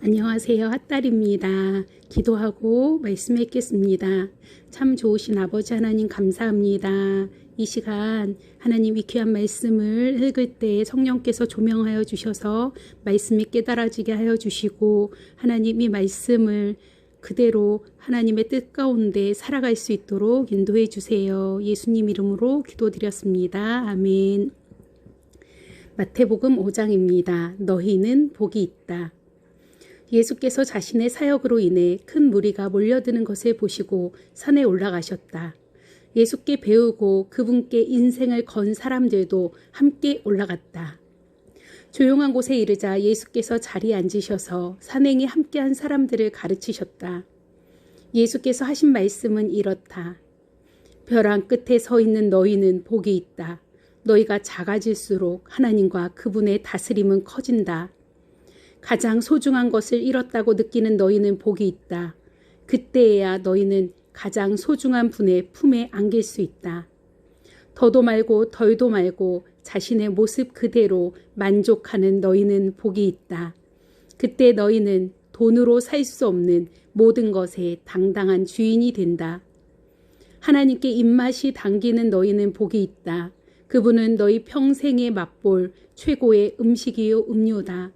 안녕하세요. 핫딸입니다. 기도하고 말씀 읽겠습니다. 참 좋으신 아버지 하나님 감사합니다. 이 시간 하나님 이 귀한 말씀을 읽을 때 성령께서 조명하여 주셔서 말씀이 깨달아지게 하여 주시고 하나님 이 말씀을 그대로 하나님의 뜻 가운데 살아갈 수 있도록 인도해 주세요. 예수님 이름으로 기도드렸습니다. 아멘. 마태복음 5장입니다. 너희는 복이 있다. 예수께서 자신의 사역으로 인해 큰 무리가 몰려드는 것을 보시고 산에 올라가셨다. 예수께 배우고 그분께 인생을 건 사람들도 함께 올라갔다. 조용한 곳에 이르자 예수께서 자리에 앉으셔서 산행에 함께한 사람들을 가르치셨다. 예수께서 하신 말씀은 이렇다. 벼랑 끝에 서 있는 너희는 복이 있다. 너희가 작아질수록 하나님과 그분의 다스림은 커진다. 가장 소중한 것을 잃었다고 느끼는 너희는 복이 있다. 그때에야 너희는 가장 소중한 분의 품에 안길 수 있다. 더도 말고 덜도 말고 자신의 모습 그대로 만족하는 너희는 복이 있다. 그때 너희는 돈으로 살 수 없는 모든 것의 당당한 주인이 된다. 하나님께 입맛이 당기는 너희는 복이 있다. 그분은 너희 평생에 맛볼 최고의 음식이요 음료다.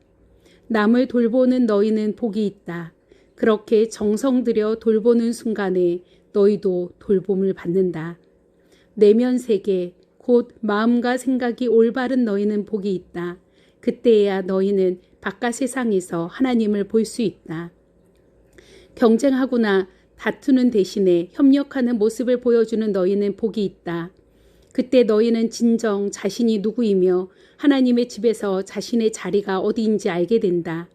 남을 돌보는 너희는 복이 있다. 그렇게 정성 들여 돌보는 순간에 너희도 돌봄을 받는다. 내면 세계, 곧 마음과 생각이 올바른 너희는 복이 있다. 그때야 너희는 바깥 세상에서 하나님을 볼 수 있다. 경쟁하거나 다투는 대신에 협력하는 모습을 보여주는 너희는 복이 있다. 그때 너희는 진정 자신이 누구이며 하나님의 집에서 자신의 자리가 어디인지 알게 된다.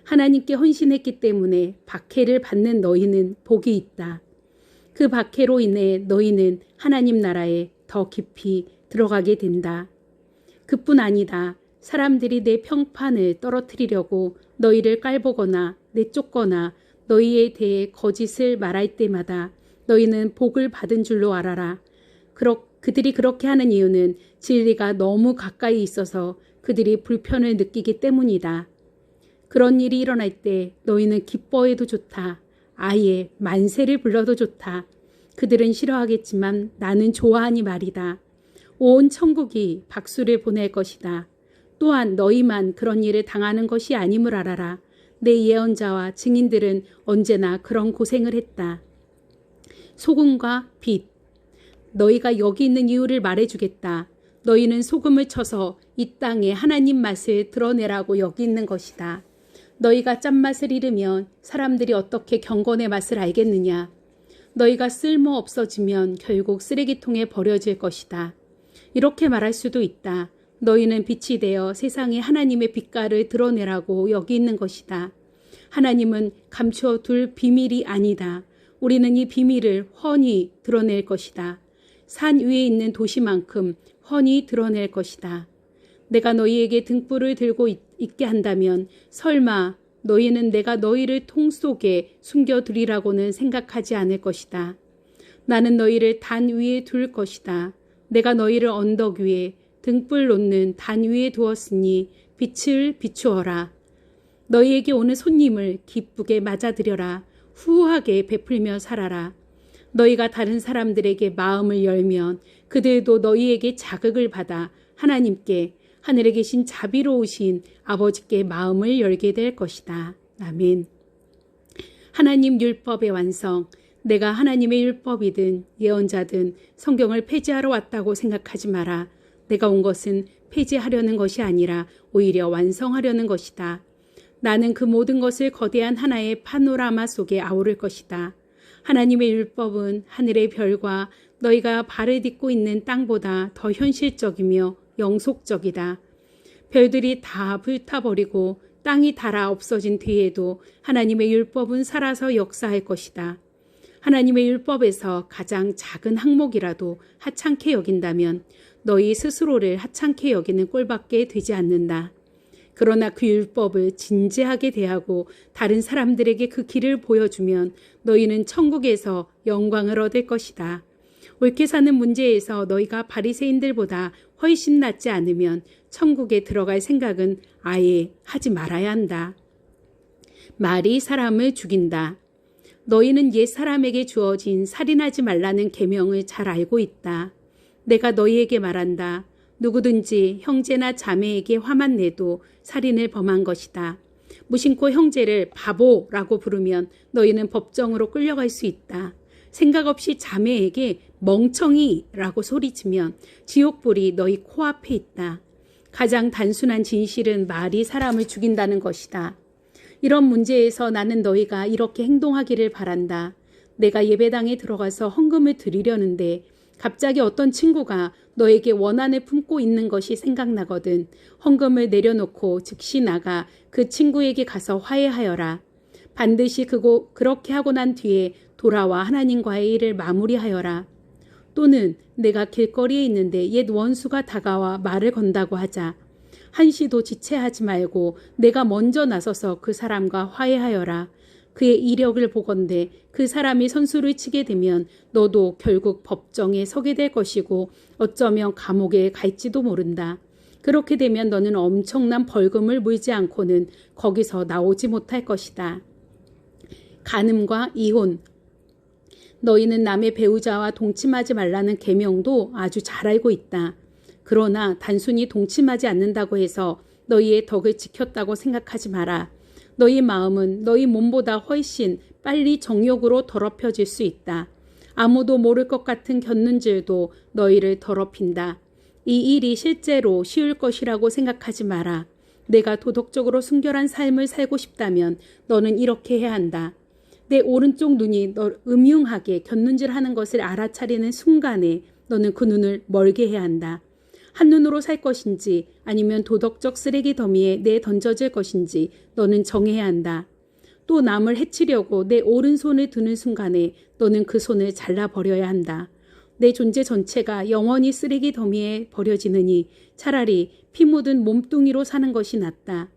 하나님께 헌신했기 때문에 박해를 받는 너희는 복이 있다. 그 박해로 인해 너희는 하나님 나라에 더 깊이 들어가게 된다. 그뿐 아니다. 사람들이 내 평판을 떨어뜨리려고 너희를 깔보거나 내쫓거나 너희에 대해 거짓을 말할 때마다 너희는 복을 받은 줄로 알아라. 그들이 그렇게 하는 이유는 진리가 너무 가까이 있어서 그들이 불편을 느끼기 때문이다. 그런 일이 일어날 때 너희는 기뻐해도 좋다. 아예 만세를 불러도 좋다. 그들은 싫어하겠지만 나는 좋아하니 말이다. 온 천국이 박수를 보낼 것이다. 또한 너희만 그런 일을 당하는 것이 아님을 알아라. 내 예언자와 증인들은 언제나 그런 고생을 했다. 소금과 빛. 너희가 여기 있는 이유를 말해주겠다. 너희는 소금을 쳐서 이 땅에 하나님 맛을 드러내라고 여기 있는 것이다. 너희가 짠맛을 잃으면 사람들이 어떻게 경건의 맛을 알겠느냐. 너희가 쓸모 없어지면 결국 쓰레기통에 버려질 것이다. 이렇게 말할 수도 있다. 너희는 빛이 되어 세상에 하나님의 빛깔을 드러내라고 여기 있는 것이다. 하나님은 감추어 둘 비밀이 아니다. 우리는 이 비밀을 훤히 드러낼 것이다. 산 위에 있는 도시만큼 훤히 드러낼 것이다. 내가 너희에게 등불을 들고 있게 한다면 설마 너희는 내가 너희를 통 속에 숨겨두리라고는 생각하지 않을 것이다. 나는 너희를 단 위에 둘 것이다. 내가 너희를 언덕 위에 등불 놓는 단 위에 두었으니 빛을 비추어라. 너희에게 오는 손님을 기쁘게 맞아들여라. 후하게 베풀며 살아라. 너희가 다른 사람들에게 마음을 열면 그들도 너희에게 자극을 받아 하나님께 하늘에 계신 자비로우신 아버지께 마음을 열게 될 것이다. 아멘. 하나님 율법의 완성. 내가 하나님의 율법이든 예언자든 성경을 폐지하러 왔다고 생각하지 마라. 내가 온 것은 폐지하려는 것이 아니라 오히려 완성하려는 것이다. 나는 그 모든 것을 거대한 하나의 파노라마 속에 아우를 것이다. 하나님의 율법은 하늘의 별과 너희가 발을 딛고 있는 땅보다 더 현실적이며 영속적이다. 별들이 다 불타버리고 땅이 닳아 없어진 뒤에도 하나님의 율법은 살아서 역사할 것이다. 하나님의 율법에서 가장 작은 항목이라도 하찮게 여긴다면 너희 스스로를 하찮게 여기는 꼴밖에 되지 않는다. 그러나 그 율법을 진지하게 대하고 다른 사람들에게 그 길을 보여주면 너희는 천국에서 영광을 얻을 것이다. 옳게 사는 문제에서 너희가 바리새인들보다 훨씬 낫지 않으면 천국에 들어갈 생각은 아예 하지 말아야 한다. 말이 사람을 죽인다. 너희는 옛 사람에게 주어진 살인하지 말라는 계명을 잘 알고 있다. 내가 너희에게 말한다. 누구든지 형제나 자매에게 화만 내도 살인을 범한 것이다. 무심코 형제를 바보라고 부르면 너희는 법정으로 끌려갈 수 있다. 생각 없이 자매에게 멍청이라고 소리치면 지옥불이 너희 코앞에 있다. 가장 단순한 진실은 말이 사람을 죽인다는 것이다. 이런 문제에서 나는 너희가 이렇게 행동하기를 바란다. 내가 예배당에 들어가서 헌금을 드리려는데 갑자기 어떤 친구가 너에게 원한을 품고 있는 것이 생각나거든. 헌금을 내려놓고 즉시 나가 그 친구에게 가서 화해하여라. 반드시 그렇게 하고 난 뒤에 돌아와 하나님과의 일을 마무리하여라. 또는 내가 길거리에 있는데 옛 원수가 다가와 말을 건다고 하자. 한시도 지체하지 말고 내가 먼저 나서서 그 사람과 화해하여라. 그의 이력을 보건대 그 사람이 선수를 치게 되면 너도 결국 법정에 서게 될 것이고 어쩌면 감옥에 갈지도 모른다. 그렇게 되면 너는 엄청난 벌금을 물지 않고는 거기서 나오지 못할 것이다. 간음과 이혼. 너희는 남의 배우자와 동침하지 말라는 계명도 아주 잘 알고 있다. 그러나 단순히 동침하지 않는다고 해서 너희의 덕을 지켰다고 생각하지 마라. 너희 마음은 너희 몸보다 훨씬 빨리 정욕으로 더럽혀질 수 있다. 아무도 모를 것 같은 곁눈질도 너희를 더럽힌다. 이 일이 실제로 쉬울 것이라고 생각하지 마라. 내가 도덕적으로 순결한 삶을 살고 싶다면 너는 이렇게 해야 한다. 내 오른쪽 눈이 널 음흉하게 곁눈질하는 것을 알아차리는 순간에 너는 그 눈을 멀게 해야 한다. 한눈으로 살 것인지 아니면 도덕적 쓰레기 더미에 내던져질 것인지 너는 정해야 한다. 또 남을 해치려고 내 오른손을 드는 순간에 너는 그 손을 잘라버려야 한다. 내 존재 전체가 영원히 쓰레기 더미에 버려지느니 차라리 피 묻은 몸뚱이로 사는 것이 낫다.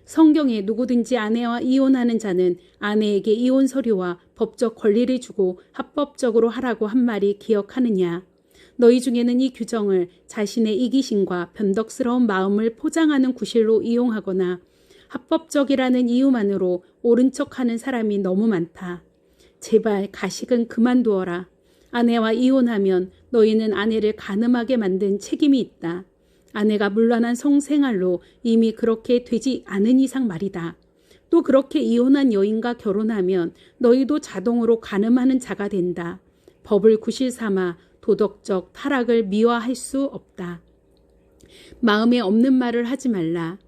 성경에 누구든지 아내와 이혼하는 자는 아내에게 이혼 서류와 법적 권리를 주고 합법적으로 하라고 한 말이 기억하느냐. 너희 중에는 이 규정을 자신의 이기심과 변덕스러운 마음을 포장하는 구실로 이용하거나 합법적이라는 이유만으로 옳은 척하는 사람이 너무 많다. 제발 가식은 그만두어라. 아내와 이혼하면 너희는 아내를 간음하게 만든 책임이 있다. 아내가 물란한 성생활로 이미 그렇게 되지 않은 이상 말이다. 또 그렇게 이혼한 여인과 결혼하면 너희도 자동으로 간음하는 자가 된다. 법을 구실 삼아 도덕적 타락을 미화할 수 없다. 마음에 없는 말을 하지 말라.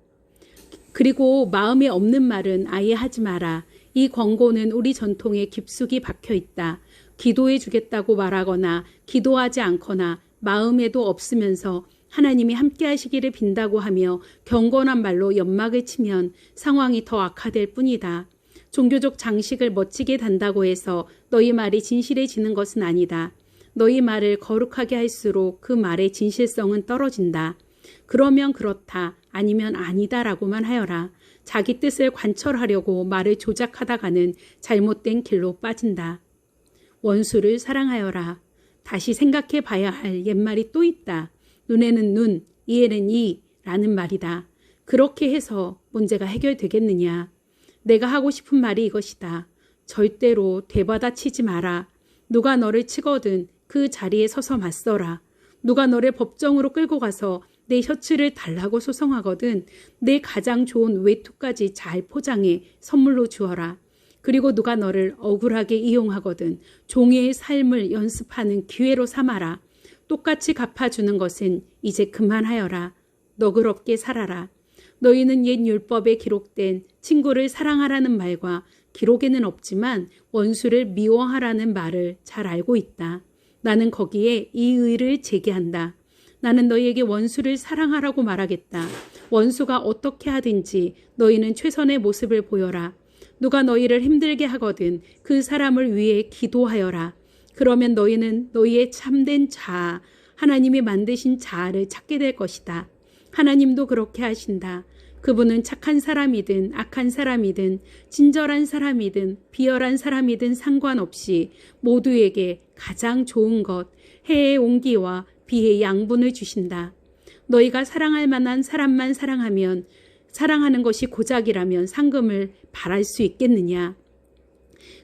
그리고 마음에 없는 말은 아예 하지 마라. 이 권고는 우리 전통에 깊숙이 박혀 있다. 기도해 주겠다고 말하거나 기도하지 않거나 마음에도 없으면서 하나님이 함께 하시기를 빈다고 하며 경건한 말로 연막을 치면 상황이 더 악화될 뿐이다. 종교적 장식을 멋지게 단다고 해서 너희 말이 진실해지는 것은 아니다. 너희 말을 거룩하게 할수록 그 말의 진실성은 떨어진다. 그러면 그렇다, 아니면 아니다라고만 하여라. 자기 뜻을 관철하려고 말을 조작하다가는 잘못된 길로 빠진다. 원수를 사랑하여라. 다시 생각해 봐야 할 옛말이 또 있다. 눈에는 눈, 이에는 이라는 말이다. 그렇게 해서 문제가 해결되겠느냐. 내가 하고 싶은 말이 이것이다. 절대로 되받아치지 마라. 누가 너를 치거든 그 자리에 서서 맞서라. 누가 너를 법정으로 끌고 가서 내 셔츠를 달라고 소송하거든 내 가장 좋은 외투까지 잘 포장해 선물로 주어라. 그리고 누가 너를 억울하게 이용하거든 종의 삶을 연습하는 기회로 삼아라. 똑같이 갚아주는 것은 이제 그만하여라. 너그럽게 살아라. 너희는 옛 율법에 기록된 친구를 사랑하라는 말과 기록에는 없지만 원수를 미워하라는 말을 잘 알고 있다. 나는 거기에 이 의를 제기한다. 나는 너희에게 원수를 사랑하라고 말하겠다. 원수가 어떻게 하든지 너희는 최선의 모습을 보여라. 누가 너희를 힘들게 하거든 그 사람을 위해 기도하여라. 그러면 너희는 너희의 참된 자아, 하나님이 만드신 자아를 찾게 될 것이다. 하나님도 그렇게 하신다. 그분은 착한 사람이든 악한 사람이든 친절한 사람이든 비열한 사람이든 상관없이 모두에게 가장 좋은 것, 해의 온기와 비의 양분을 주신다. 너희가 사랑할 만한 사람만 사랑하면 사랑하는 것이 고작이라면 상금을 바랄 수 있겠느냐?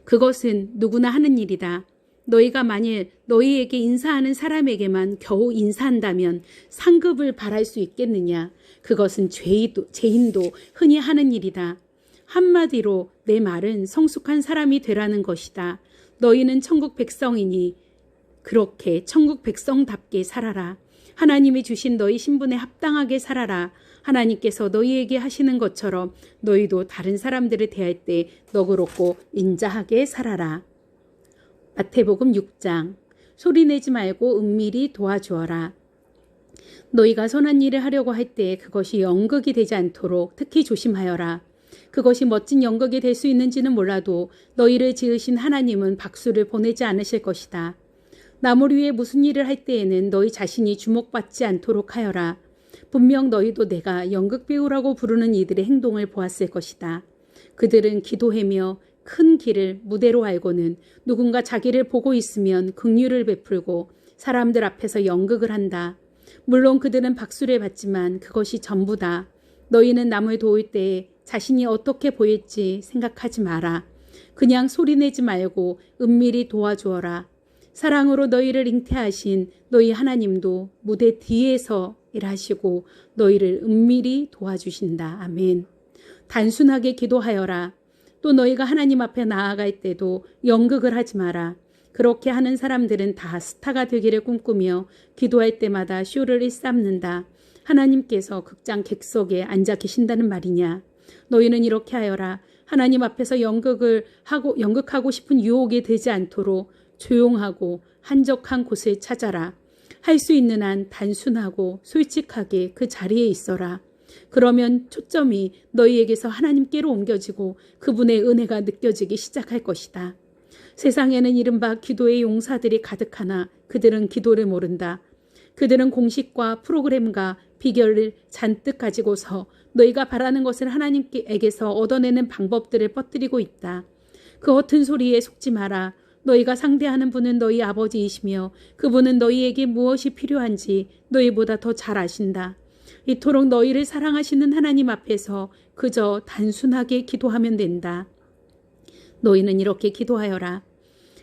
그것은 누구나 하는 일이다. 너희가 만일 너희에게 인사하는 사람에게만 겨우 인사한다면 상급을 바랄 수 있겠느냐? 그것은 죄인도 흔히 하는 일이다. 한마디로 내 말은 성숙한 사람이 되라는 것이다. 너희는 천국 백성이니 그렇게 천국 백성답게 살아라. 하나님이 주신 너희 신분에 합당하게 살아라. 하나님께서 너희에게 하시는 것처럼 너희도 다른 사람들을 대할 때 너그럽고 인자하게 살아라. 마태복음 6장. 소리내지 말고 은밀히 도와주어라. 너희가 선한 일을 하려고 할 때 그것이 연극이 되지 않도록 특히 조심하여라. 그것이 멋진 연극이 될 수 있는지는 몰라도 너희를 지으신 하나님은 박수를 보내지 않으실 것이다. 남을 위해 무슨 일을 할 때에는 너희 자신이 주목받지 않도록 하여라. 분명 너희도 내가 연극배우라고 부르는 이들의 행동을 보았을 것이다. 그들은 기도하며 큰 길을 무대로 알고는 누군가 자기를 보고 있으면 긍휼을 베풀고 사람들 앞에서 연극을 한다. 물론 그들은 박수를 받지만 그것이 전부다. 너희는 남을 도울 때에 자신이 어떻게 보일지 생각하지 마라. 그냥 소리내지 말고 은밀히 도와주어라. 사랑으로 너희를 잉태하신 너희 하나님도 무대 뒤에서 일하시고 너희를 은밀히 도와주신다. 아멘. 단순하게 기도하여라. 또 너희가 하나님 앞에 나아갈 때도 연극을 하지 마라. 그렇게 하는 사람들은 다 스타가 되기를 꿈꾸며 기도할 때마다 쇼를 일삼는다. 하나님께서 극장 객석에 앉아 계신다는 말이냐. 너희는 이렇게 하여라. 하나님 앞에서 연극하고 싶은 유혹이 되지 않도록 조용하고 한적한 곳을 찾아라. 할 수 있는 한 단순하고 솔직하게 그 자리에 있어라. 그러면 초점이 너희에게서 하나님께로 옮겨지고 그분의 은혜가 느껴지기 시작할 것이다. 세상에는 이른바 기도의 용사들이 가득하나 그들은 기도를 모른다. 그들은 공식과 프로그램과 비결을 잔뜩 가지고서 너희가 바라는 것을 하나님께서 얻어내는 방법들을 뻗뜨리고 있다. 그 허튼 소리에 속지 마라. 너희가 상대하는 분은 너희 아버지이시며 그분은 너희에게 무엇이 필요한지 너희보다 더 잘 아신다. 이토록 너희를 사랑하시는 하나님 앞에서 그저 단순하게 기도하면 된다. 너희는 이렇게 기도하여라.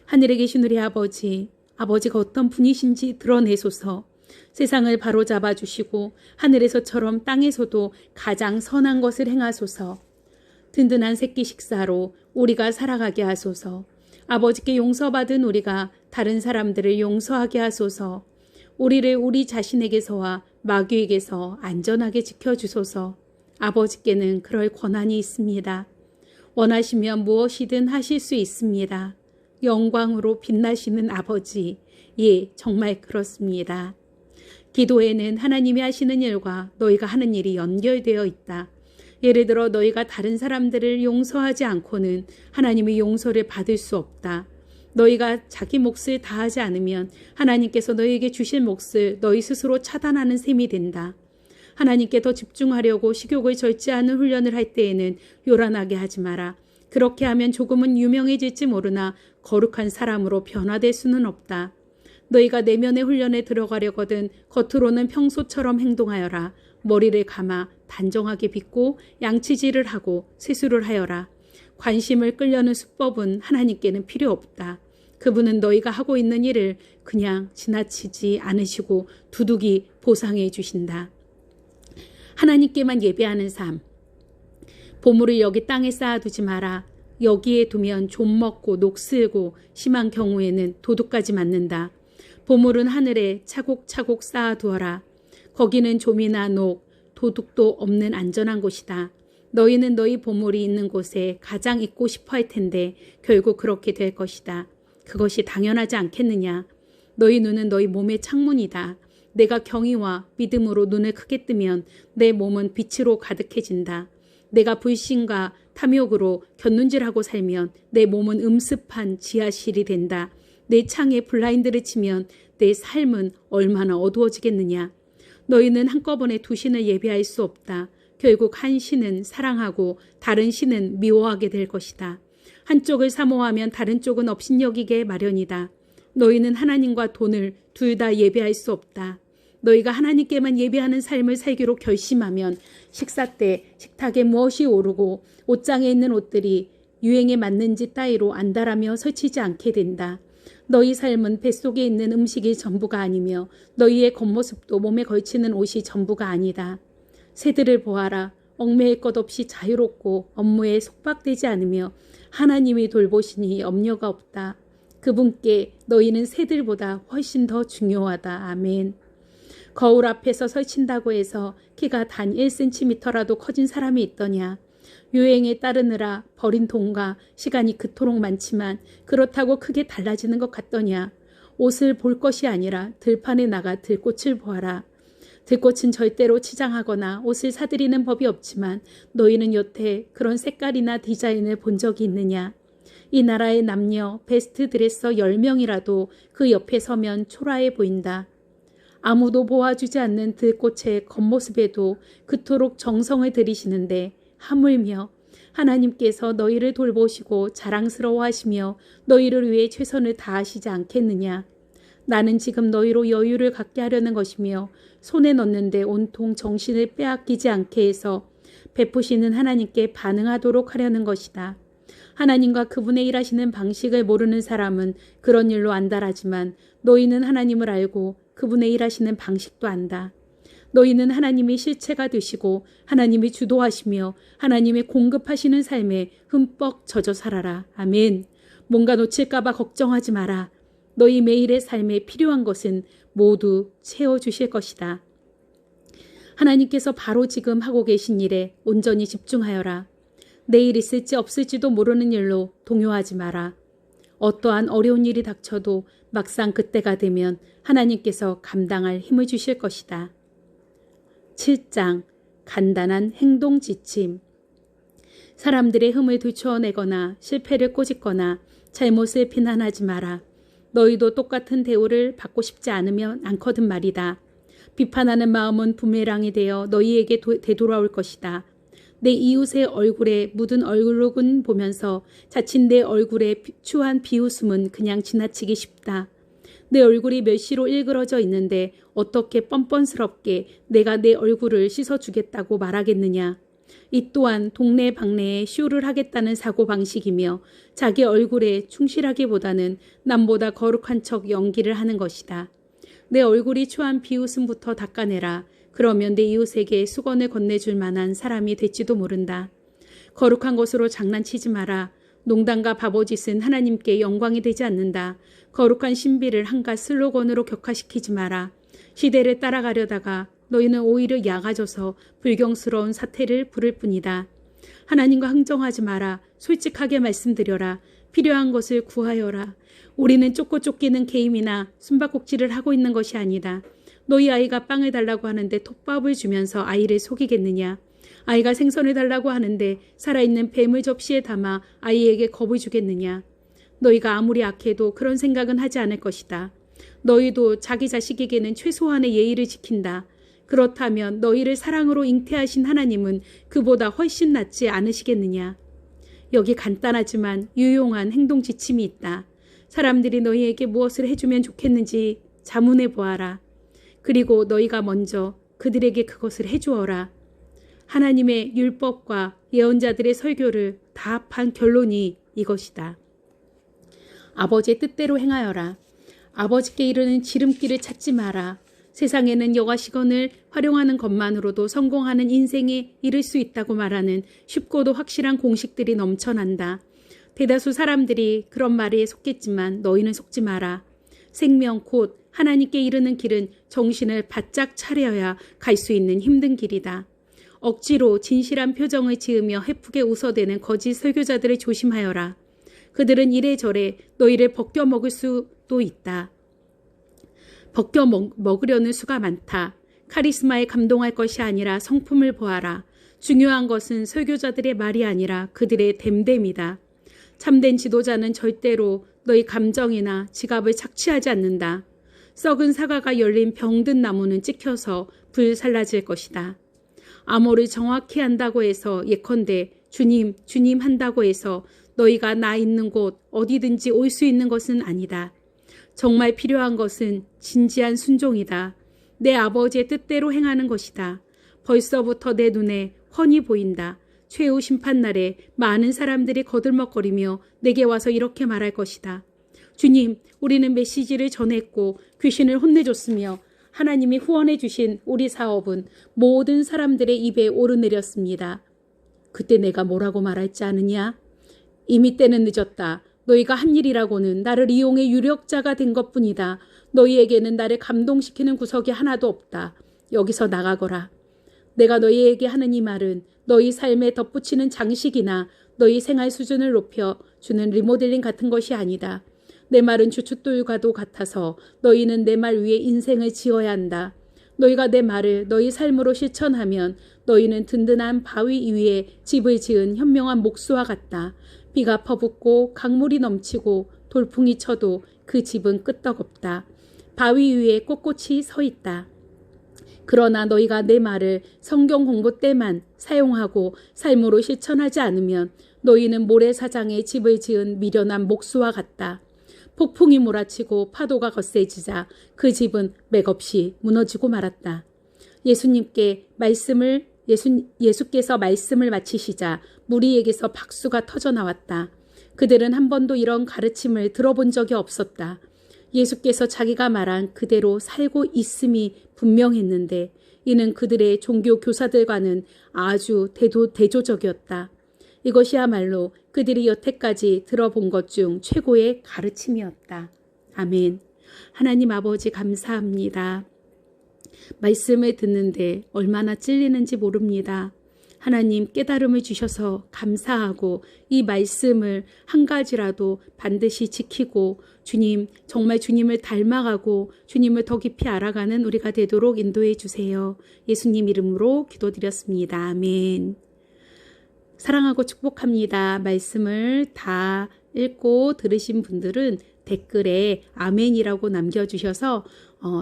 하늘에 계신 우리 아버지가 어떤 분이신지 드러내소서. 세상을 바로잡아 주시고 하늘에서처럼 땅에서도 가장 선한 것을 행하소서. 든든한 새끼 식사로 우리가 살아가게 하소서. 아버지께 용서받은 우리가 다른 사람들을 용서하게 하소서. 우리를 우리 자신에게서와 마귀에게서 안전하게 지켜주소서. 아버지께는 그럴 권한이 있습니다. 원하시면 무엇이든 하실 수 있습니다. 영광으로 빛나시는 아버지, 예, 정말 그렇습니다. 기도에는 하나님이 하시는 일과 너희가 하는 일이 연결되어 있다. 예를 들어 너희가 다른 사람들을 용서하지 않고는 하나님의 용서를 받을 수 없다. 너희가 자기 몫을 다하지 않으면 하나님께서 너희에게 주실 몫을 너희 스스로 차단하는 셈이 된다. 하나님께 더 집중하려고 식욕을 절제하는 훈련을 할 때에는 요란하게 하지 마라. 그렇게 하면 조금은 유명해질지 모르나 거룩한 사람으로 변화될 수는 없다. 너희가 내면의 훈련에 들어가려거든 겉으로는 평소처럼 행동하여라. 머리를 감아 단정하게 빗고 양치질을 하고 세수를 하여라. 관심을 끌려는 수법은 하나님께는 필요 없다. 그분은 너희가 하고 있는 일을 그냥 지나치지 않으시고 두둑이 보상해 주신다. 하나님께만 예배하는 삶. 보물을 여기 땅에 쌓아두지 마라. 여기에 두면 좀 먹고 녹슬고 심한 경우에는 도둑까지 맞는다. 보물은 하늘에 차곡차곡 쌓아두어라. 거기는 좀이나 녹, 도둑도 없는 안전한 곳이다. 너희는 너희 보물이 있는 곳에 가장 있고 싶어 할 텐데 결국 그렇게 될 것이다. 그것이 당연하지 않겠느냐. 너희 눈은 너희 몸의 창문이다. 내가 경의와 믿음으로 눈을 크게 뜨면 내 몸은 빛으로 가득해진다. 내가 불신과 탐욕으로 곁눈질하고 살면 내 몸은 음습한 지하실이 된다. 내 창에 블라인드를 치면 내 삶은 얼마나 어두워지겠느냐. 너희는 한꺼번에 두 신을 예배할 수 없다. 결국 한 신은 사랑하고 다른 신은 미워하게 될 것이다. 한쪽을 사모하면 다른 쪽은 업신여기게 마련이다. 너희는 하나님과 돈을 둘 다 예배할 수 없다. 너희가 하나님께만 예배하는 삶을 살기로 결심하면 식사 때 식탁에 무엇이 오르고 옷장에 있는 옷들이 유행에 맞는지 따위로 안달하며 설치지 않게 된다. 너희 삶은 뱃속에 있는 음식이 전부가 아니며 너희의 겉모습도 몸에 걸치는 옷이 전부가 아니다. 새들을 보아라. 얽매일 것 없이 자유롭고 업무에 속박되지 않으며 하나님이 돌보시니 염려가 없다. 그분께 너희는 새들보다 훨씬 더 중요하다. 아멘. 거울 앞에서 설친다고 해서 키가 단 1cm라도 커진 사람이 있더냐. 유행에 따르느라 버린 돈과 시간이 그토록 많지만 그렇다고 크게 달라지는 것 같더냐. 옷을 볼 것이 아니라 들판에 나가 들꽃을 보아라. 들꽃은 절대로 치장하거나 옷을 사들이는 법이 없지만 너희는 여태 그런 색깔이나 디자인을 본 적이 있느냐. 이 나라의 남녀 베스트 드레서 10명이라도 그 옆에 서면 초라해 보인다. 아무도 보아주지 않는 들꽃의 겉모습에도 그토록 정성을 들이시는데 하물며 하나님께서 너희를 돌보시고 자랑스러워하시며 너희를 위해 최선을 다하시지 않겠느냐. 나는 지금 너희로 여유를 갖게 하려는 것이며 손에 넣는데 온통 정신을 빼앗기지 않게 해서 베푸시는 하나님께 반응하도록 하려는 것이다. 하나님과 그분의 일하시는 방식을 모르는 사람은 그런 일로 안달하지만 너희는 하나님을 알고 그분의 일하시는 방식도 안다. 너희는 하나님이 실체가 되시고 하나님이 주도하시며 하나님이 공급하시는 삶에 흠뻑 젖어 살아라. 아멘. 뭔가 놓칠까 봐 걱정하지 마라. 너희 매일의 삶에 필요한 것은 모두 채워주실 것이다. 하나님께서 바로 지금 하고 계신 일에 온전히 집중하여라. 내일 있을지 없을지도 모르는 일로 동요하지 마라. 어떠한 어려운 일이 닥쳐도 막상 그때가 되면 하나님께서 감당할 힘을 주실 것이다. 7장 간단한 행동 지침. 사람들의 흠을 들추어내거나 실패를 꼬집거나 잘못을 비난하지 마라. 너희도 똑같은 대우를 받고 싶지 않으면 않거든 말이다. 비판하는 마음은 부메랑이 되어 너희에게 되돌아올 것이다. 내 이웃의 얼굴에 묻은 얼룩은 보면서 자칫 내 얼굴에 추한 비웃음은 그냥 지나치기 쉽다. 내 얼굴이 멸시로 일그러져 있는데 어떻게 뻔뻔스럽게 내가 내 얼굴을 씻어주겠다고 말하겠느냐. 이 또한 동네 방네에 쇼를 하겠다는 사고방식이며 자기 얼굴에 충실하기보다는 남보다 거룩한 척 연기를 하는 것이다. 내 얼굴이 추한 비웃음부터 닦아내라. 그러면 내 이웃에게 수건을 건네줄 만한 사람이 될지도 모른다. 거룩한 것으로 장난치지 마라. 농담과 바보짓은 하나님께 영광이 되지 않는다. 거룩한 신비를 한갓 슬로건으로 격화시키지 마라. 시대를 따라가려다가 너희는 오히려 약아져서 불경스러운 사태를 부를 뿐이다. 하나님과 흥정하지 마라. 솔직하게 말씀드려라. 필요한 것을 구하여라. 우리는 쫓고 쫓기는 게임이나 숨바꼭질을 하고 있는 것이 아니다. 너희 아이가 빵을 달라고 하는데 톱밥을 주면서 아이를 속이겠느냐. 아이가 생선을 달라고 하는데 살아있는 뱀을 접시에 담아 아이에게 겁을 주겠느냐. 너희가 아무리 악해도 그런 생각은 하지 않을 것이다. 너희도 자기 자식에게는 최소한의 예의를 지킨다. 그렇다면 너희를 사랑으로 잉태하신 하나님은 그보다 훨씬 낫지 않으시겠느냐. 여기 간단하지만 유용한 행동 지침이 있다. 사람들이 너희에게 무엇을 해주면 좋겠는지 자문해 보아라. 그리고 너희가 먼저 그들에게 그것을 해주어라. 하나님의 율법과 예언자들의 설교를 다 합한 결론이 이것이다. 아버지의 뜻대로 행하여라. 아버지께 이르는 지름길을 찾지 마라. 세상에는 여가시건을 활용하는 것만으로도 성공하는 인생에 이를 수 있다고 말하는 쉽고도 확실한 공식들이 넘쳐난다. 대다수 사람들이 그런 말에 속겠지만 너희는 속지 마라. 생명 곧 하나님께 이르는 길은 정신을 바짝 차려야 갈 수 있는 힘든 길이다. 억지로 진실한 표정을 지으며 해프게 웃어대는 거짓 설교자들을 조심하여라. 그들은 이래저래 너희를 벗겨 먹을 수도 있다. 벗겨 먹으려는 수가 많다. 카리스마에 감동할 것이 아니라 성품을 보아라. 중요한 것은 설교자들의 말이 아니라 그들의 됨됨이다. 참된 지도자는 절대로 너희 감정이나 지갑을 착취하지 않는다. 썩은 사과가 열린 병든 나무는 찍혀서 불살라질 것이다. 암호를 정확히 한다고 해서 예컨대 주님, 주님 한다고 해서 너희가 나 있는 곳 어디든지 올 수 있는 것은 아니다. 정말 필요한 것은 진지한 순종이다. 내 아버지의 뜻대로 행하는 것이다. 벌써부터 내 눈에 훤히 보인다. 최후 심판날에 많은 사람들이 거들먹거리며 내게 와서 이렇게 말할 것이다. 주님, 우리는 메시지를 전했고 귀신을 혼내줬으며 하나님이 후원해 주신 우리 사업은 모든 사람들의 입에 오르내렸습니다. 그때 내가 뭐라고 말할지 아느냐? 이미 때는 늦었다. 너희가 한 일이라고는 나를 이용해 유력자가 된 것뿐이다. 너희에게는 나를 감동시키는 구석이 하나도 없다. 여기서 나가거라. 내가 너희에게 하는 이 말은 너희 삶에 덧붙이는 장식이나 너희 생활 수준을 높여 주는 리모델링 같은 것이 아니다. 내 말은 주춧돌과도 같아서 너희는 내 말 위에 인생을 지어야 한다. 너희가 내 말을 너희 삶으로 실천하면 너희는 든든한 바위 위에 집을 지은 현명한 목수와 같다. 비가 퍼붓고 강물이 넘치고 돌풍이 쳐도 그 집은 끄떡없다. 바위 위에 꼿꼿이 서 있다. 그러나 너희가 내 말을 성경 공부 때만 사용하고 삶으로 실천하지 않으면 너희는 모래사장에 집을 지은 미련한 목수와 같다. 폭풍이 몰아치고 파도가 거세지자 그 집은 맥없이 무너지고 말았다. 예수께서 말씀을 마치시자 무리에게서 박수가 터져 나왔다. 그들은 한 번도 이런 가르침을 들어본 적이 없었다. 예수께서 자기가 말한 그대로 살고 있음이 분명했는데 이는 그들의 종교 교사들과는 아주 대조적이었다. 이것이야말로 그들이 여태까지 들어본 것 중 최고의 가르침이었다. 아멘. 하나님 아버지 감사합니다. 말씀을 듣는데 얼마나 찔리는지 모릅니다. 하나님 깨달음을 주셔서 감사하고 이 말씀을 한 가지라도 반드시 지키고 주님 정말 주님을 닮아가고 주님을 더 깊이 알아가는 우리가 되도록 인도해 주세요. 예수님 이름으로 기도드렸습니다. 아멘. 사랑하고 축복합니다. 말씀을 다 읽고 들으신 분들은 댓글에 아멘이라고 남겨주셔서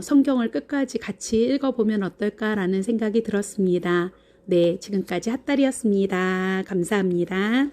성경을 끝까지 같이 읽어보면 어떨까라는 생각이 들었습니다. 네, 지금까지 핫달이었습니다. 감사합니다.